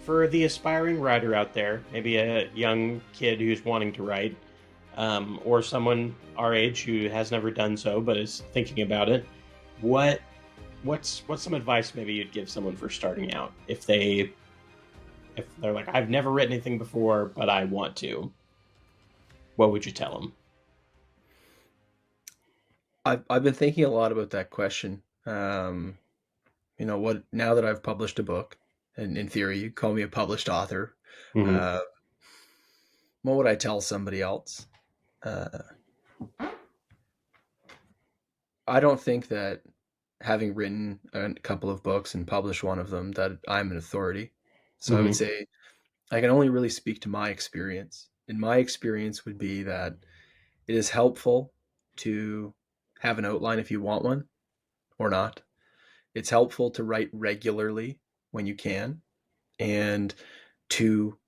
for the aspiring writer out there, maybe a young kid who's wanting to write, or someone our age who has never done so but is thinking about it, what what's some advice maybe you'd give someone for starting out if they're like, I've never written anything before but I want to? What would you tell them? I've been thinking a lot about that question. What now that I've published a book, and in theory, you call me a published author. Hmm. Uh, what would I tell somebody else? Uh, I don't think that having written a couple of books and published one of them that I'm an authority. So I would Hmm. say I can only really speak to my experience. And my experience would be that it is helpful to have an outline if you want one or not. It's helpful to write regularly when you can, and to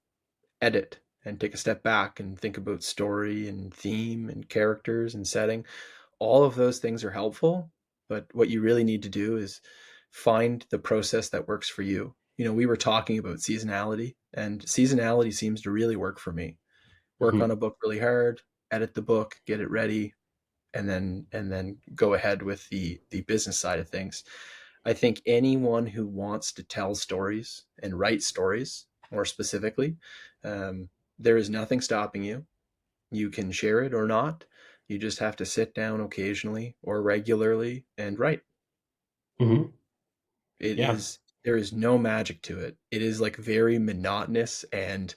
edit and take a step back and think about story and theme and characters and setting. All of those things are helpful, but what you really need to do is find the process that works for you. We were talking about seasonality, and seasonality seems to really work for me. Work Hmm. on a book really hard, edit the book, get it ready, and then go ahead with the business side of things. I think anyone who wants to tell stories and write stories more specifically, um, there is nothing stopping you. You can share it or not. You just have to sit down occasionally or regularly and write. Hmm. It Yeah. is There is no magic to it. It is like very monotonous, and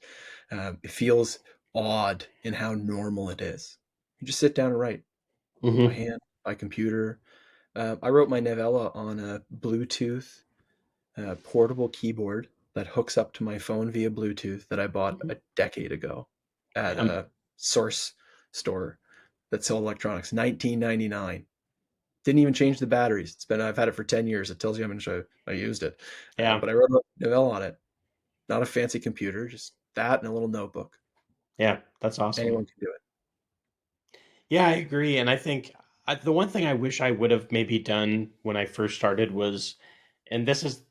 it feels odd in how normal it is. You just sit down and write by Hmm. hand, by computer. I wrote my novella on a Bluetooth portable keyboard that hooks up to my phone via Bluetooth that I bought a decade ago at Yeah. a source store that sell electronics. 1999. Didn't even change the batteries. I've had it for 10 years. It tells you how much I used it. Yeah. But I wrote a novella on it. Not a fancy computer, just that and a little notebook. Yeah. That's awesome. Anyone can do it. Yeah, I agree. And I think the one thing I wish I would have maybe done when I first started was, and this is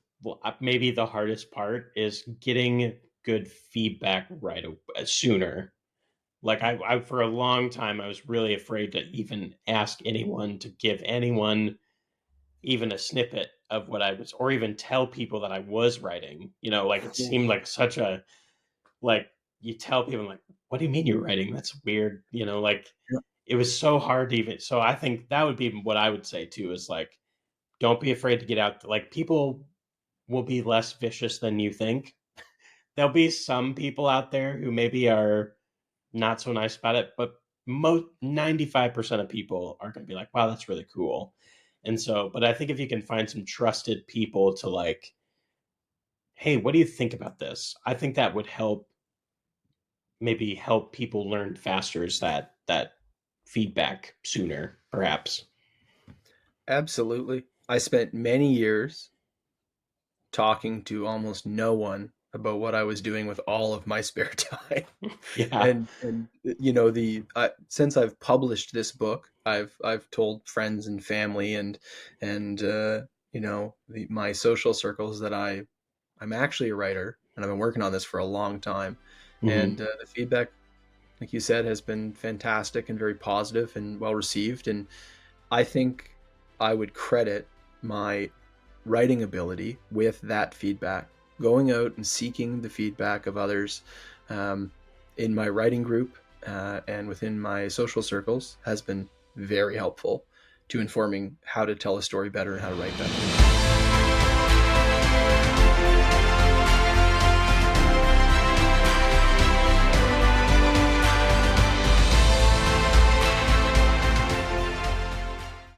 maybe the hardest part, is getting good feedback sooner. Like for a long time, I was really afraid to even ask anyone to give anyone even a snippet of what I was, or even tell people that I was writing. Like it Yeah. seemed like such a, like, you tell people like, what do you mean you're writing? That's weird. Like Yeah. it was so hard to even. So I think that would be what I would say too, is like, don't be afraid to get out. Like people will be less vicious than you think. There'll be some people out there who maybe are not so nice about it, but most 95% of people are going to be like, wow, that's really cool. And so, but I think if you can find some trusted people to like, hey, what do you think about this? I think that would help people learn faster, is that feedback sooner, perhaps. Absolutely. I spent many years talking to almost no one about what I was doing with all of my spare time. Yeah. And the since I've published this book, I've told friends and family and my social circles that I'm actually a writer and I've been working on this for a long time. Hmm. And the feedback, like you said, has been fantastic and very positive and well received. And I think I would credit my writing ability with that feedback, going out and seeking the feedback of others um, in my writing group and within my social circles has been very helpful to informing how to tell a story better and how to write better.